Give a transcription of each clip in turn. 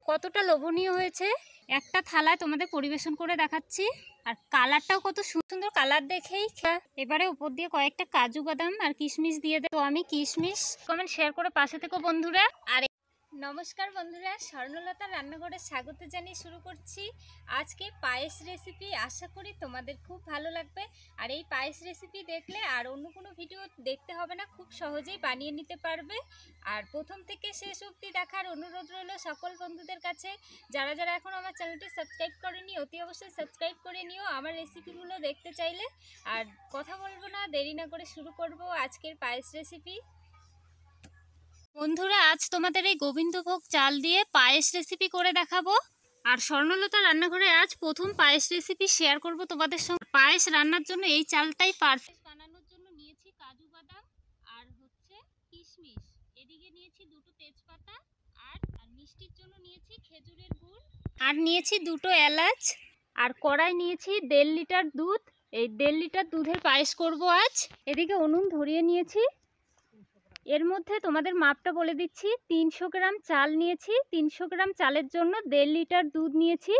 কতটা লোভনীয় হয়েছে। একটা থালায় তোমাদের পরিবেশন করে দেখাচ্ছি। আর কালারটাও কত সুন্দর কালার দেখেই এবারে উপর দিয়ে কয়েকটা কাজু বাদাম আর কিশমিশ দিয়ে দেবো। আমি কিশমিশ কমেন্ট শেয়ার করে পাশে থেকো বন্ধুরা। আর নমস্কার বন্ধুরা, স্বর্ণলতা রান্নাঘরে স্বাগত জানিয়ে শুরু করছি আজকে পায়েস রেসিপি। আশা করি তোমাদের খুব ভালো লাগবে। আর এই পায়েস রেসিপি দেখলে আর অন্য কোনো ভিডিও দেখতে হবে না, খুব সহজেই বানিয়ে নিতে পারবে। আর প্রথম থেকে শেষ অবধি দেখার অনুরোধ রইল সকল বন্ধুদের কাছে। যারা যারা এখন আমার চ্যানেলটি সাবস্ক্রাইব করেনি অতি অবশ্যই সাবস্ক্রাইব করে নিও আমার রেসিপিগুলো দেখতে চাইলে। আর কথা বলবো না, দেরি না করে শুরু করব আজকের পায়েস রেসিপি। বন্ধুরা, আজ তোমাদের এই গোবিন্দভোগ চাল দিয়ে পায়েস রেসিপি করে দেখাবো। আর স্বর্ণলতা রান্নাঘরে আজ প্রথম পায়েস রেসিপি শেয়ার করব তোমাদের সঙ্গে। পায়েস রান্নার জন্য এই চালটাই পারফেক্ট। বানানোর জন্য নিয়েছি কাজু বাদাম আর কিশমিশ, এদিকে নিয়েছি দুটো তেজপাতা আর মিষ্টির জন্য নিয়েছি খেজুরের গুড়, আর নিয়েছি দুটো এলাচ, আর কড়াই নিয়েছি 1.5 লিটার দুধ। এই 1.5 লিটার দুধের পায়েস করব আজ। এদিকে উনুন ধরিয়ে নিয়েছি। এর মধ্যে তোমাদের মাপটা বলে দিচ্ছি, 300 গ্রাম চাল নিয়েছি। 300 গ্রাম চালের জন্য 1.5 লিটার দুধ নিয়েছি।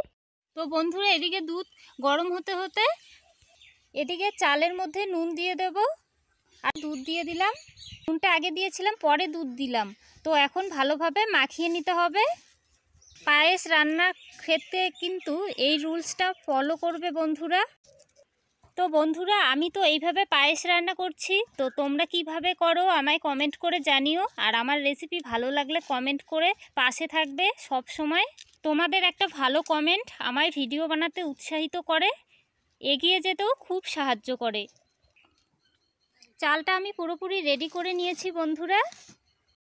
তো বন্ধুরা, এদিকে দুধ গরম হতে হতে এদিকে চালের মধ্যে নুন দিয়ে দেব। আর দুধ দিয়ে দিলাম। নুনটা আগে দিয়েছিলাম, পরে দুধ দিলাম। তো এখন ভালোভাবে মাখিয়ে নিতে হবে। পায়েস রান্নার ক্ষেত্রে কিন্তু এই রুলসটা ফলো করবে বন্ধুরা। তো বন্ধুরা, আমি তো এইভাবে পায়েস রান্না করছি, তো তোমরা কিভাবে করো আমায় কমেন্ট করে জানিও। আর আমার রেসিপি ভালো লাগলে কমেন্ট করে পাশে থাকবে সব সময়। তোমাদের একটা ভালো কমেন্ট আমায় ভিডিও বানাতে উৎসাহিত করে, এগিয়ে যেতেও খুব সাহায্য করে। চালটা আমি পুরোপুরি রেডি করে নিয়েছি বন্ধুরা।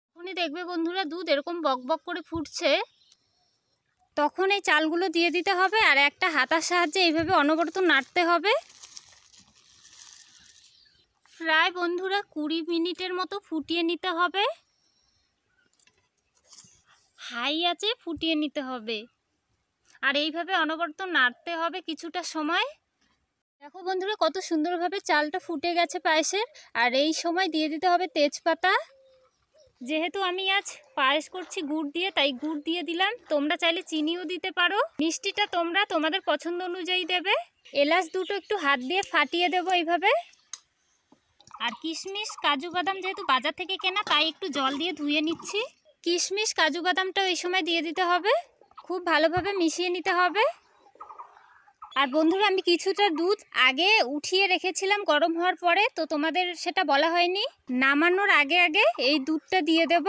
এখনই দেখবে বন্ধুরা, দুধ এরকম বকবক করে ফুটছে, তখন এই চালগুলো দিয়ে দিতে হবে। আর একটা হাতার সাহায্যে এইভাবে অনবরত নাড়তে হবে। প্রায় বন্ধুরা 20 মিনিটের মতো ফুটিয়ে নিতে হবে। হাই আঁচে ফুটিয়ে নিতে হবে। আর এইভাবে অনবরত নাড়তে হবে কিছুটা সময়। দেখো বন্ধুরা, কত সুন্দরভাবে চালটা ফুটে গেছে পায়েসের। আর এই সময় দিয়ে দিতে হবে তেজপাতা। যেহেতু আমি আজ পায়েস করছি গুড় দিয়ে, তাই গুড় দিয়ে দিলাম। তোমরা চাইলে চিনিও দিতে পারো। মিষ্টিটা তোমরা তোমাদের পছন্দ অনুযায়ী দেবে। এলাচ দুটো একটু হাত দিয়ে ফাটিয়ে দেবো এইভাবে। আর কিশমিশ কাজু বাদাম যেহেতু বাজার থেকে কেনা, তাই একটু জল দিয়ে ধুয়ে নিচ্ছি। কিশমিশ কাজু বাদামটাও এই সময় দিয়ে দিতে হবে। খুব ভালোভাবে মিশিয়ে নিতে হবে। আর বন্ধুরা, আমি কিছুটা দুধ আগে উঠিয়ে রেখেছিলাম গরম হওয়ার পরে, তো তোমাদের সেটা বলা হয়নি। নামানোর আগে আগে এই দুধটা দিয়ে দেব।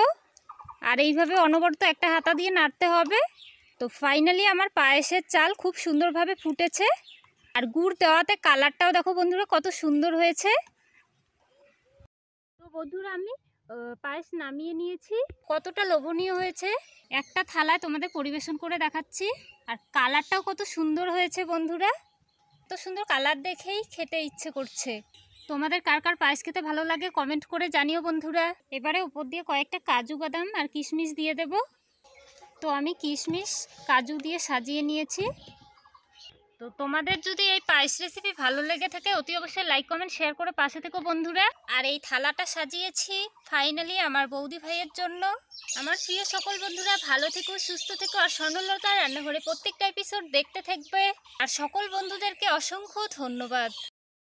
আর এইভাবে অনবরত একটা হাতা দিয়ে নাড়তে হবে। তো ফাইনালি আমার পায়েসের চাল খুব সুন্দরভাবে ফুটেছে। আর গুড় দেওয়াতে কালারটাও দেখো বন্ধুরা কত সুন্দর হয়েছে। তো বন্ধুরা, আমি পায়েস নামিয়ে নিয়েছি। কতটা লোভনীয় হয়েছে। একটা থালায় তোমাদের পরিবেশন করে দেখাচ্ছি। আর কালারটাও কত সুন্দর হয়েছে বন্ধুরা। কত সুন্দর কালার দেখেই খেতে ইচ্ছে করছে। তোমাদের কার কার পায়েস খেতে ভালো লাগে কমেন্ট করে জানিও বন্ধুরা। এবারে উপর দিয়ে কয়েকটা কাজু বাদাম আর কিশমিশ দিয়ে দেব। তো আমি কিশমিশ কাজু দিয়ে সাজিয়ে নিয়েছি। তো তোমাদের যদি এই পায়েস রেসিপি ভালো লেগে থাকে অতি অবশ্যই লাইক কমেন্ট শেয়ার করে পাশে থেকো বন্ধুরা। আর এই থালাটা সাজিয়েছি ফাইনালি আমার বৌদি ভাইয়ের জন্য। আমার প্রিয় সকল বন্ধুরা ভালো থেকো, সুস্থ থেকো। আর স্বর্ণলতা রান্নাঘরে প্রত্যেকটা এপিসোড দেখতে থাকবে। আর সকল বন্ধুদেরকে অসংখ্য ধন্যবাদ।